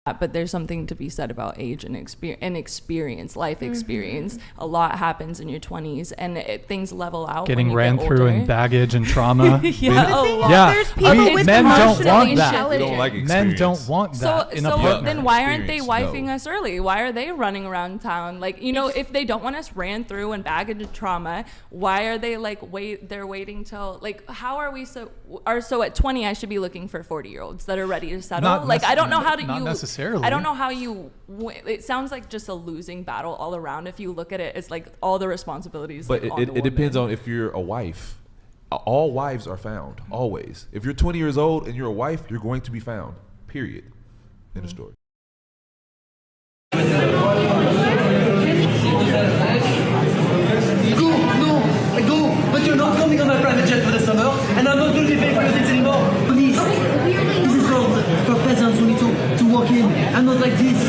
But there's something to be said about age and experience, life experience. A lot happens in your 20s, and things level out. Getting when you ran get through older. in baggage and trauma. There's people with men don't emotional want that. intelligence. We don't like Men don't want that in a partner. Then why aren't they Experience, wifing no. us early? Why are they running around town? Like, you know, if they don't want us ran through and baggage and trauma, why are they like they're waiting till, like, how are we so at 20 I should be looking for 40-year-olds that are ready to settle? Like, I don't know how to not necessarily. I don't know how it sounds like just a losing battle all around. If you look at it, it's like all the responsibilities. But like, it depends on if you're a wife. All wives are found, always. If you're 20 years old and you're a wife, you're going to be found, period, in the story. Go, but you're not coming on my private jet for the summer, and I'm not going to pay for your things anymore. Please, this is for peasants who need to walk in. I'm not like this.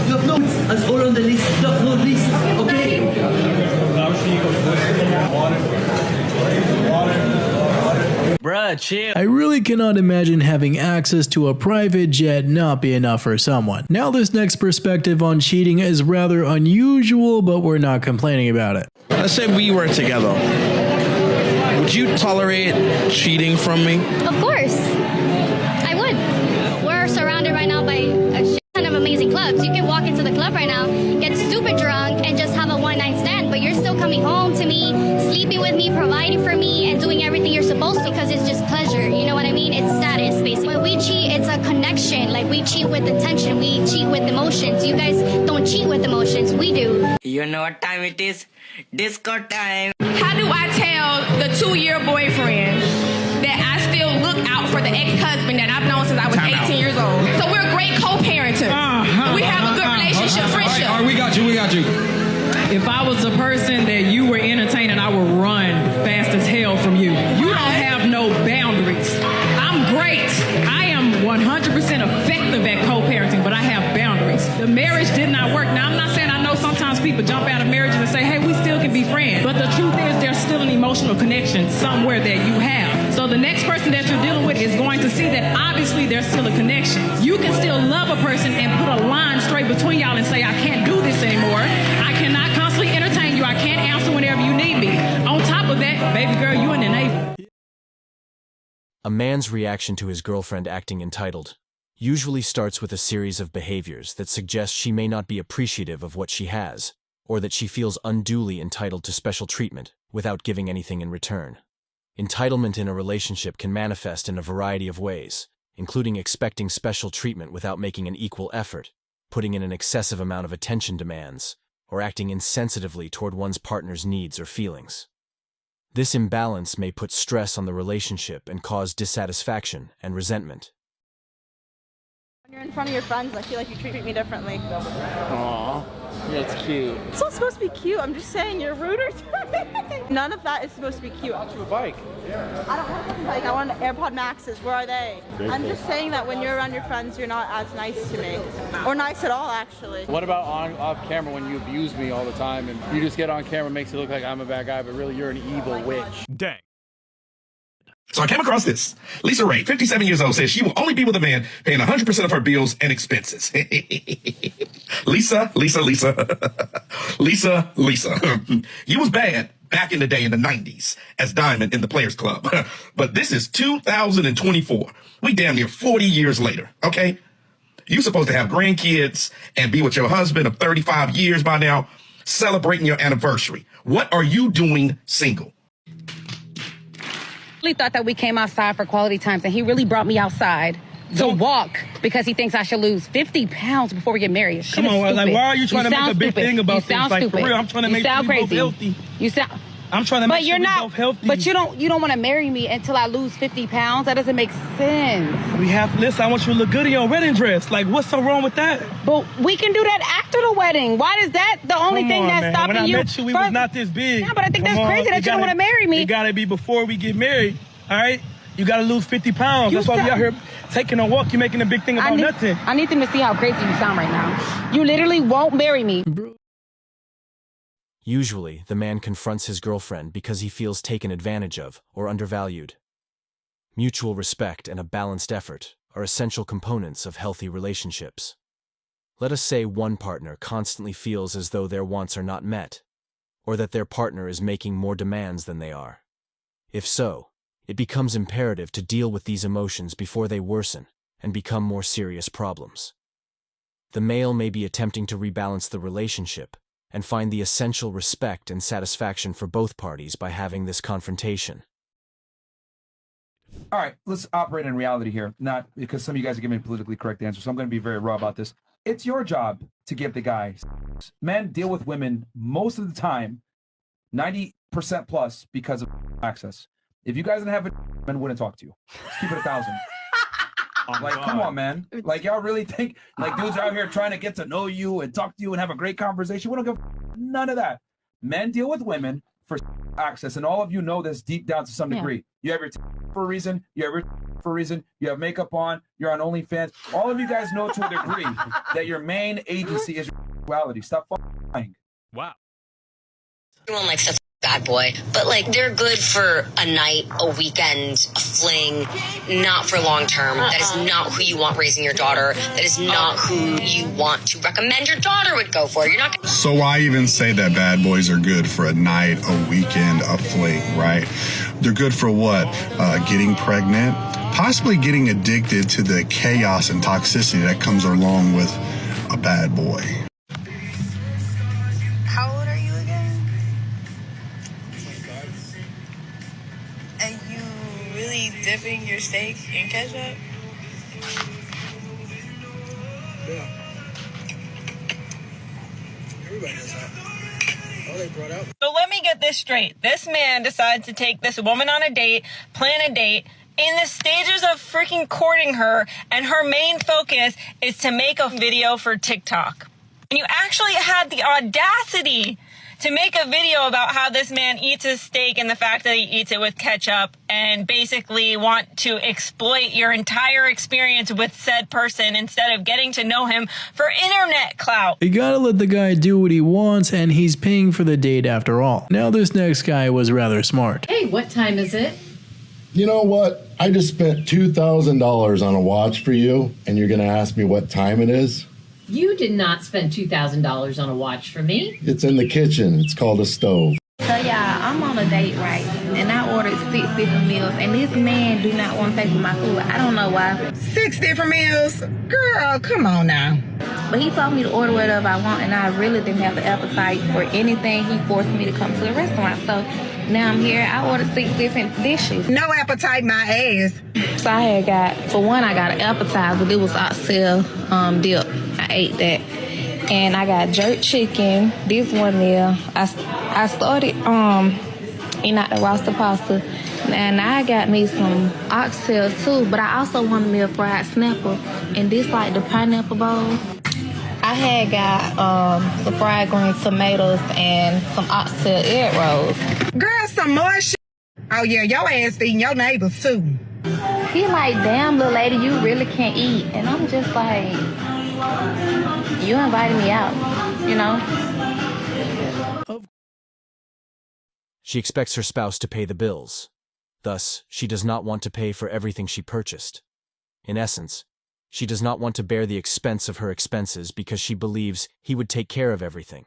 You have notes as all on the list. You have no list, okay? Bruh, chill. I really cannot imagine having access to a private jet not be enough for someone. Now this next perspective on cheating is rather unusual, but we're not complaining about it. Let's say we were together. Would you tolerate cheating from me? Of course, I would. We're surrounded right now by a shit ton of amazing clubs. You can walk into the club right now, get super drunk, and just have a one-night stand, but you're still coming home to me, sleeping with me, providing for me, and doing everything you're supposed to because it's just pleasure. You know what I mean? It's status, basically. When we cheat, it's a connection. Like, we cheat with attention. We cheat with emotions. You guys don't cheat with emotions. We do. You know what time it is? Disco time. How do I tell the 2-year boyfriend that I still look out for the ex-husband that I've known since I was 18 years old? So we're great co-parenters. We have a good relationship, friendship. All right, we got you. If I was a person that you were entertaining, I would run fast as hell from you. You don't have no boundaries. I'm great. I am 100% effective at co-parenting, but I have boundaries. The marriage did not work. Now, I'm not saying I know sometimes people jump out of marriages and say, hey, we still can be friends. But the truth is there's still an emotional connection somewhere that you have. So the next person that you're dealing with is going to see that obviously there's still a connection. You can still love a person and put a line straight between y'all and say, I can't do this anymore. I cannot constantly entertain you. I can't answer whenever you need me. On top of that, baby girl, you in the Navy. A man's reaction to his girlfriend acting entitled usually starts with a series of behaviors that suggest she may not be appreciative of what she has, or that she feels unduly entitled to special treatment without giving anything in return. Entitlement in a relationship can manifest in a variety of ways, including expecting special treatment without making an equal effort, putting in an excessive amount of attention demands, or acting insensitively toward one's partner's needs or feelings. This imbalance may put stress on the relationship and cause dissatisfaction and resentment. When you're in front of your friends, I feel like you treat me differently. Aw, that's cute. It's not supposed to be cute. I'm just saying you're ruder to me. None of that is supposed to be cute. I got you a bike. I don't want a fucking bike. I want AirPod Maxes. Where are they? I'm just saying that when you're around your friends, you're not as nice to me. Or nice at all, actually. What about off camera when you abuse me all the time and you just get on camera, makes it look like I'm a bad guy, but really you're an evil witch? Dang. So I came across this. Lisa Ray, 57 years old, says she will only be with a man paying 100% of her bills and expenses. Lisa. You was bad back in the day in the 90s as Diamond in the Players Club. But this is 2024. We damn near 40 years later, okay? You're supposed to have grandkids and be with your husband of 35 years by now, celebrating your anniversary. What are you doing single? Really thought that we came outside for quality times, and he really brought me outside to walk because he thinks I should lose 50 pounds before we get married. Come on, like, why are you trying to make a big thing about things? Like, for real, I'm trying to make you both healthy. You sound. I'm trying to make sure we both healthy. But you don't want to marry me until I lose 50 pounds. That doesn't make sense. Listen, I want you to look good in your wedding dress. Like, what's so wrong with that? But we can do that after the wedding. Why is that the only thing that's stopping you? When I met you, we was not this big. Yeah, but I think that's crazy that you don't want to marry me. It gotta be before we get married, all right? You gotta lose 50 pounds. That's why we out here taking a walk. You're making a big thing about nothing. I need them to see how crazy you sound right now. You literally won't marry me. Usually, the man confronts his girlfriend because he feels taken advantage of or undervalued. Mutual respect and a balanced effort are essential components of healthy relationships. Let us say one partner constantly feels as though their wants are not met, or that their partner is making more demands than they are. If so, it becomes imperative to deal with these emotions before they worsen and become more serious problems. The male may be attempting to rebalance the relationship and find the essential respect and satisfaction for both parties by having this confrontation. All right, let's operate in reality here, not because some of you guys are giving me politically correct answers, so I'm going to be very raw about this. It's your job to give the guy. Men deal with women most of the time, 90% plus, because of access. If you guys didn't have it, men wouldn't talk to you. Let's keep it 1,000. Like, come on, man. Like, y'all really think, like, dudes are out here trying to get to know you and talk to you and have a great conversation? We don't give none of that. Men deal with women for access, and all of you know this deep down to some degree. You have your for a reason, you have your for a reason, you have makeup on, you're on OnlyFans. All of you guys know to a degree that your main agency is your sexuality. Stop lying. Wow. Everyone likes a bad boy, but like they're good for a night, a weekend, a fling, not for long term. That is not who you want raising your daughter. That is not who you want to recommend your daughter would go for. You're not gonna... So why even say that bad boys are good for a night, a weekend, a fling, right? They're good for what? Getting pregnant, possibly getting addicted to the chaos and toxicity that comes along with a bad boy. How old are you again? Are you really dipping your steak in ketchup? Yeah. Everybody does that. Oh, they brought out. So let me get this straight. This man decides to take this woman on a date, plan a date, in the stages of freaking courting her, and her main focus is to make a video for TikTok. And you actually had the audacity to make a video about how this man eats his steak and the fact that he eats it with ketchup, and basically want to exploit your entire experience with said person instead of getting to know him for internet clout. You gotta let the guy do what he wants, and he's paying for the date after all. Now this next guy was rather smart. Hey, what time is it? You know what? I just spent $2,000 on a watch for you, and you're gonna ask me what time it is? You did not spend $2,000 on a watch for me. It's in the kitchen. It's called a stove. So yeah, I'm on a date, right? And I ordered 6 different meals, and this man do not want to pay for my food. I don't know why. 6 different meals? Girl, come on now. But he told me to order whatever I want, and I really didn't have the appetite for anything. He forced me to come to the restaurant. So now I'm here. I ordered 6 different dishes. No appetite, my ass. So I had got, for one, I got an appetizer. It was oxtail dip. I ate that. And I got jerk chicken. This one there. I started eating out the roasted pasta. And I got me some oxtail too. But I also wanted me a fried snapper. And this like the pineapple bowl. I had got some fried green tomatoes and some oxtail egg rolls. Girl, some more shit. Oh yeah, your ass feeding your neighbors too. He like, damn little lady, you really can't eat. And I'm just like, you invited me out, you know? She expects her spouse to pay the bills. Thus, she does not want to pay for everything she purchased. In essence, she does not want to bear the expense of her expenses because she believes he would take care of everything.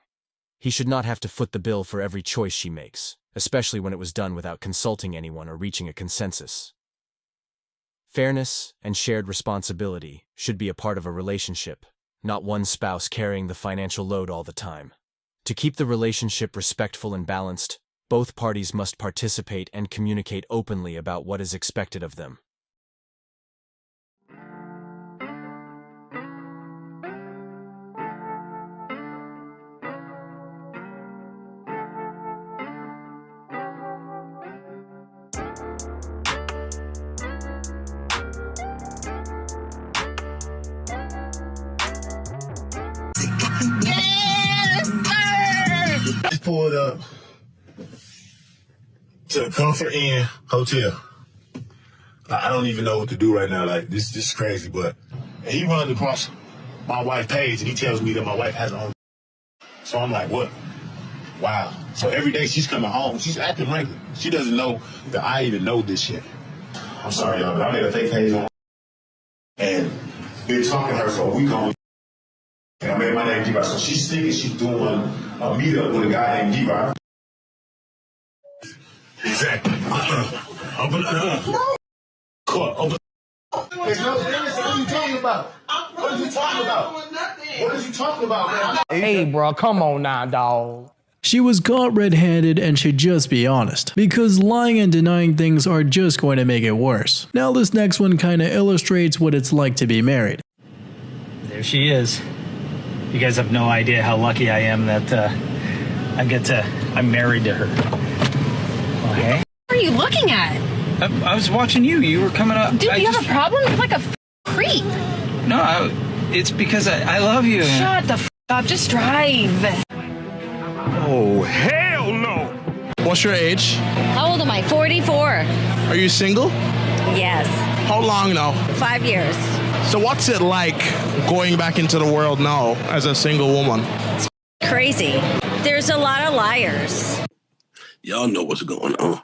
He should not have to foot the bill for every choice she makes, especially when it was done without consulting anyone or reaching a consensus. Fairness and shared responsibility should be a part of a relationship, not one spouse carrying the financial load all the time. To keep the relationship respectful and balanced, both parties must participate and communicate openly about what is expected of them. Just pulled up to the Comfort Inn Hotel. I don't even know what to do right now. Like, this is crazy, but he runs across my wife's page and he tells me that my wife has her own. So I'm like, what? Wow. So every day she's coming home, she's acting regular. She doesn't know that I even know this shit. I'm sorry, y'all, but I made a fake page on And been talking to her for a week on. And I made my name D-Rock. So she's thinking she's doing a meetup with a guy named D-Rock. Exactly. Caught. There's no difference. What are you talking about? What are you talking about? What are you talking about, man? Hey, bro, come on now, dog. She was caught red-handed and should just be honest, because lying and denying things are just going to make it worse. Now this next one kinda illustrates what it's like to be married. There she is. You guys have no idea how lucky I am that I'm married to her. Okay. What are you looking at? I was watching you. You were coming up. Dude, you have a problem? You're like a creep. No, it's because I love you. Shut the up. Just drive. Oh, hell no! What's your age? How old am I? 44. Are you single? Yes. How long now? 5 years. So what's it like going back into the world now as a single woman? It's crazy. There's a lot of liars. Y'all know what's going on.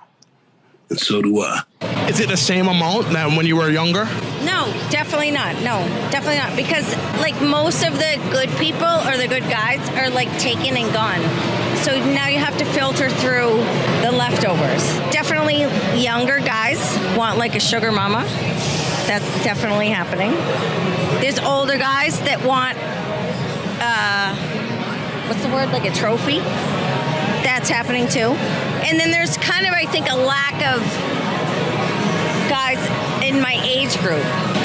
And so do I. Is it the same amount than when you were younger? No, definitely not. No, definitely not. Because, like, most of the good people or the good guys are, like, taken and gone. So now you have to filter through the leftovers. Definitely younger guys want, like, a sugar mama. That's definitely happening. There's older guys that want, what's the word? Like a trophy. That's happening too. And then there's kind of, I think, a lack of guys in my age group.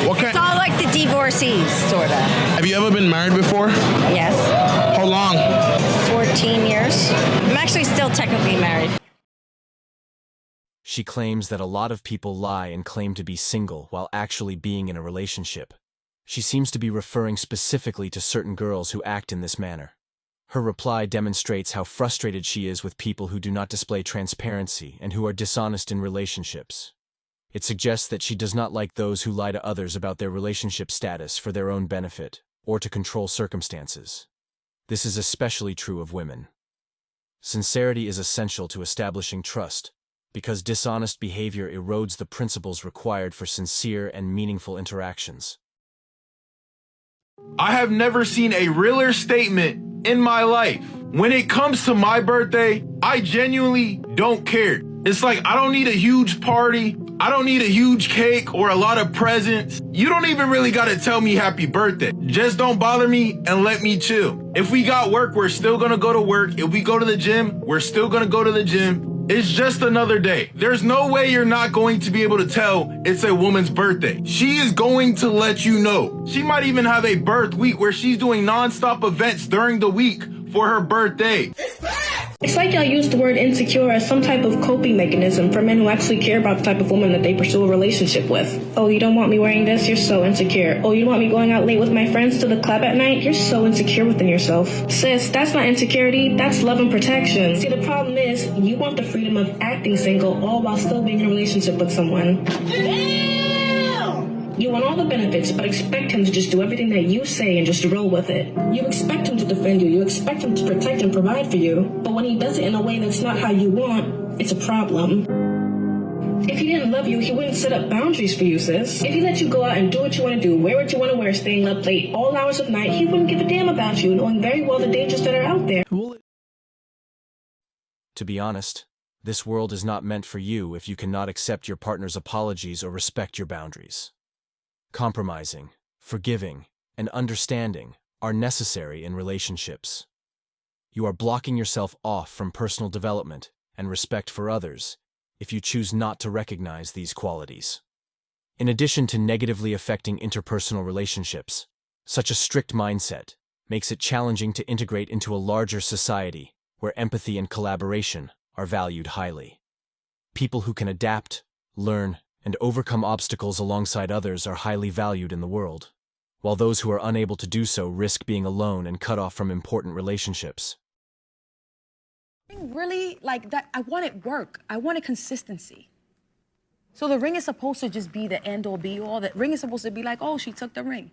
It's all like the divorcees, sort of. Have you ever been married before? Yes. How long? 14 years. I'm actually still technically married. She claims that a lot of people lie and claim to be single while actually being in a relationship. She seems to be referring specifically to certain girls who act in this manner. Her reply demonstrates how frustrated she is with people who do not display transparency and who are dishonest in relationships. It suggests that she does not like those who lie to others about their relationship status for their own benefit or to control circumstances. This is especially true of women. Sincerity is essential to establishing trust, because dishonest behavior erodes the principles required for sincere and meaningful interactions. I have never seen a realer statement in my life. When it comes to my birthday, I genuinely don't care. It's like I don't need a huge party. I don't need a huge cake or a lot of presents. You don't even really gotta tell me happy birthday. Just don't bother me and let me chill. If we got work, we're still gonna go to work. If we go to the gym, we're still gonna go to the gym. It's just another day. There's no way you're not going to be able to tell it's a woman's birthday. She is going to let you know. She might even have a birth week where she's doing non-stop events during the week for her birthday. It's like y'all use the word insecure as some type of coping mechanism for men who actually care about the type of woman that they pursue a relationship with. Oh, you don't want me wearing this? You're so insecure. Oh, you don't want me going out late with my friends to the club at night? You're so insecure within yourself. Sis, that's not insecurity, that's love and protection. See, the problem is, you want the freedom of acting single all while still being in a relationship with someone. You want all the benefits, but expect him to just do everything that you say and just roll with it. You expect him to defend you. You expect him to protect and provide for you. But when he does it in a way that's not how you want, it's a problem. If he didn't love you, he wouldn't set up boundaries for you, sis. If he let you go out and do what you want to do, wear what you want to wear, staying up late all hours of night, he wouldn't give a damn about you, knowing very well the dangers that are out there. To be honest, this world is not meant for you if you cannot accept your partner's apologies or respect your boundaries. Compromising, forgiving, and understanding are necessary in relationships. You are blocking yourself off from personal development and respect for others if you choose not to recognize these qualities. In addition to negatively affecting interpersonal relationships, such a strict mindset makes it challenging to integrate into a larger society where empathy and collaboration are valued highly. People who can adapt, learn, and overcome obstacles alongside others are highly valued in the world, while those who are unable to do so risk being alone and cut off from important relationships. Really, like that, I wanted work. I wanted consistency. So the ring is supposed to just be the end-all be-all. The ring is supposed to be like, oh, she took the ring.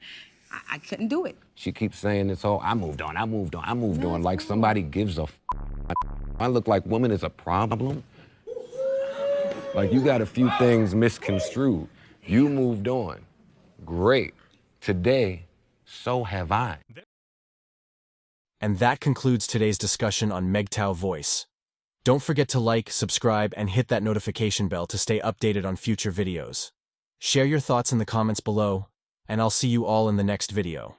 I couldn't do it. She keeps saying this whole, I moved on, like somebody gives a I look like woman is a problem. Like you got a few things misconstrued. You moved on. Great. Today, so have I. And that concludes today's discussion on MGTOW voice. Don't forget to like, subscribe, and hit that notification bell to stay updated on future videos. Share your thoughts in the comments below, and I'll see you all in the next video.